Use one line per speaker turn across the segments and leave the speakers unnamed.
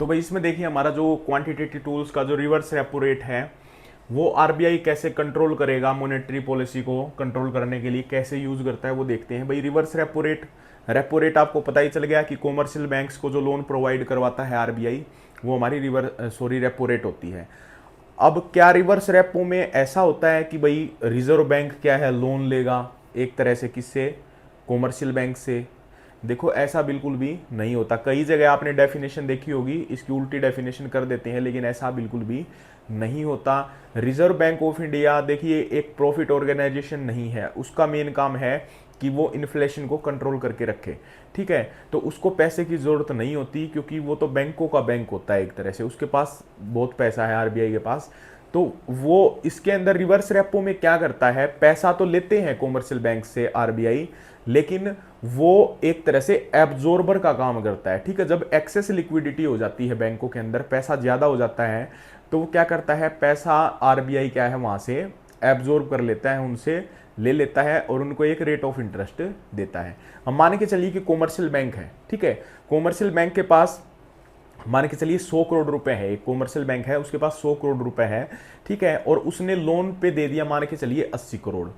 तो भाई इसमें देखिए हमारा जो क्वांटिटेटिव टूल्स का जो रिवर्स रेपो रेट है वो आरबीआई कैसे कंट्रोल करेगा, मॉनेटरी पॉलिसी को कंट्रोल करने के लिए कैसे यूज करता है वो देखते हैं। भाई रिवर्स रेपो रेट आपको पता ही चल गया कि कॉमर्शियल बैंक्स को जो लोन प्रोवाइड करवाता है आरबीआई, वो हमारी रेपो रेट होती है। अब क्या रिवर्स रेपो में ऐसा होता है कि भाई रिजर्व बैंक क्या है लोन लेगा एक तरह से, किससे, कॉमर्शियल बैंक से? देखो ऐसा बिल्कुल भी नहीं होता। कई जगह आपने डेफिनेशन देखी होगी, इसकी उल्टी डेफिनेशन कर देते हैं, लेकिन ऐसा बिल्कुल भी नहीं होता। रिजर्व बैंक ऑफ इंडिया देखिए एक प्रॉफिट ऑर्गेनाइजेशन नहीं है, उसका मेन काम है कि वो इन्फ्लेशन को कंट्रोल करके रखे, ठीक है। तो उसको पैसे की जरूरत नहीं होती, क्योंकि वो तो बैंकों का बैंक होता है एक तरह से, उसके पास बहुत पैसा है आरबीआई के पास। तो वो इसके अंदर रिवर्स रेपो में क्या करता है, पैसा तो लेते हैं कॉमर्शियल बैंक से आरबीआई, लेकिन वो एक तरह से एब्जॉर्बर का काम करता है, ठीक है। जब एक्सेस लिक्विडिटी हो जाती है बैंकों के अंदर, पैसा ज्यादा हो जाता है, तो वो क्या करता है, पैसा आरबीआई क्या है वहां से एब्जॉर्ब कर लेता है, उनसे ले लेता है और उनको एक रेट ऑफ इंटरेस्ट देता है। हम मान के चलिए कि कॉमर्शियल बैंक है, ठीक है। कॉमर्शियल बैंक के पास मान के चलिए 100 करोड़ रुपए है, एक कॉमर्शियल बैंक है उसके पास 100 करोड़ रुपए है, ठीक है। और उसने लोन पे दे दिया मान के चलिए 80 करोड़।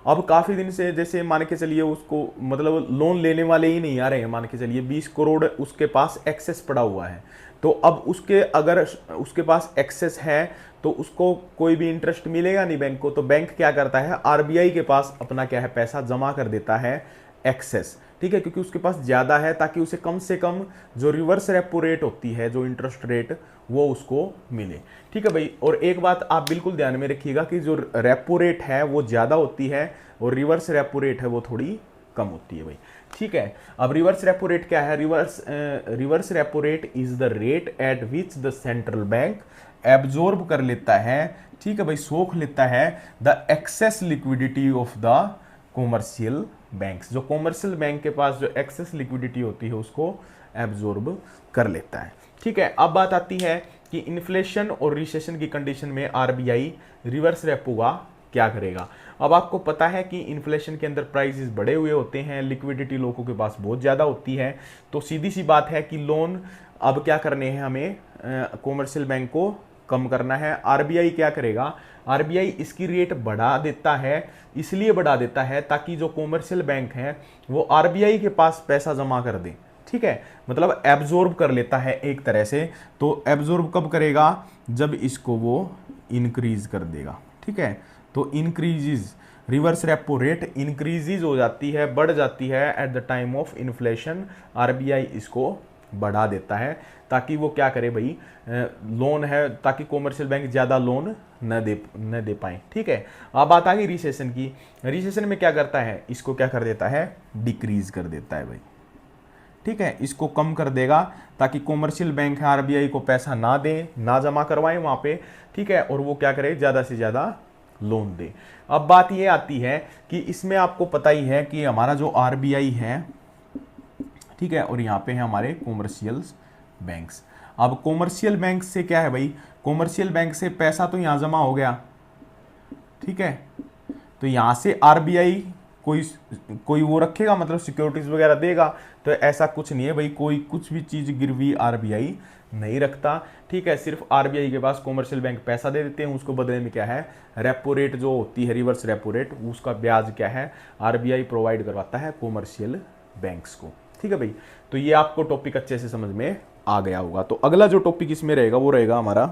अब काफी दिन से जैसे मान के चलिए उसको मतलब लोन लेने वाले ही नहीं आ रहे हैं, मान के चलिए 20 करोड़ उसके पास एक्सेस पड़ा हुआ है। तो अब उसके अगर उसके पास एक्सेस है तो उसको कोई भी इंटरेस्ट मिलेगा नहीं बैंक को। तो बैंक क्या करता है, आरबीआई के पास अपना क्या है पैसा जमा कर देता है एक्सेस, ठीक है, क्योंकि उसके पास ज्यादा है, ताकि उसे कम से कम जो रिवर्स रेपो रेट होती है, जो इंटरेस्ट रेट, वो उसको मिले, ठीक है भाई। और एक बात आप बिल्कुल ध्यान में रखिएगा कि जो रेपो रेट है वो ज्यादा होती है और रिवर्स रेपो रेट है वो थोड़ी कम होती है भाई, ठीक है। अब रिवर्स रेपो रेट क्या है, reverse repo rate is the rate at which the central bank absorb कर लेता है, ठीक है भाई, सोख लेता है the access liquidity of the commercial banks. जो कॉमर्शियल बैंक के पास जो एक्सेस लिक्विडिटी होती है उसको एब्जॉर्ब कर लेता है, ठीक है। अब बात आती है कि इन्फ्लेशन और रिसेशन की कंडीशन में आरबीआई रिवर्स रेपो का क्या करेगा। अब आपको पता है कि इन्फ्लेशन के अंदर प्राइसेस बढ़े हुए होते हैं, लिक्विडिटी लोगों के पास बहुत ज़्यादा होती है, तो सीधी सी बात है कि लोन अब क्या करने हैं हमें, कॉमर्शियल बैंक को कम करना है। आरबीआई क्या करेगा, आरबीआई इसकी रेट बढ़ा देता है, इसलिए बढ़ा देता है ताकि जो कॉमर्शियल बैंक हैं वो आरबीआई के पास पैसा जमा कर दें, ठीक है, मतलब एब्जॉर्ब कर लेता है एक तरह से। तो एब्जॉर्ब कब करेगा, जब इसको वो इंक्रीज कर देगा, ठीक है। तो increases, reverse repo rate increases हो जाती है, बढ़ जाती है at the time of inflation, RBI इसको बढ़ा देता है ताकि वो क्या करे भाई, लोन है, ताकि कॉमर्शियल बैंक ज्यादा लोन न दे पाए, ठीक है। अब बात आ गई रिसेशन की। रिसेशन में क्या करता है, इसको क्या कर देता है, डिक्रीज कर देता है भाई, ठीक है, इसको कम कर देगा ताकि कॉमर्शियल बैंक है आरबीआई को पैसा ना दे, ना जमा करवाए वहां पे, ठीक है, और वो क्या करे, ज्यादा से ज्यादा लोन दे। अब बात ये आती है कि इसमें आपको पता ही है कि हमारा जो आरबीआई है, ठीक है, और यहाँ पे है हमारे कॉमर्शियल बैंक्स। अब कॉमर्शियल बैंक से क्या है भाई, कॉमर्शियल बैंक से पैसा तो यहां जमा हो गया, ठीक है, तो यहां से आरबीआई कोई कोई वो रखेगा, मतलब सिक्योरिटीज वगैरह देगा, तो ऐसा कुछ नहीं है भाई, कोई कुछ भी चीज गिरवी आरबीआई नहीं रखता, ठीक है। सिर्फ आरबीआई के पास कॉमर्शियल बैंक पैसा दे देते हैं, उसको बदले में क्या है, रेपो रेट जो होती है, रिवर्स रेपो रेट, उसका ब्याज क्या है, आरबीआई प्रोवाइड करवाता है कॉमर्शियल बैंक्स को, ठीक है भाई। तो ये आपको टॉपिक अच्छे से समझ में आ गया होगा। तो अगला जो टॉपिक इसमें रहेगा वो रहेगा हमारा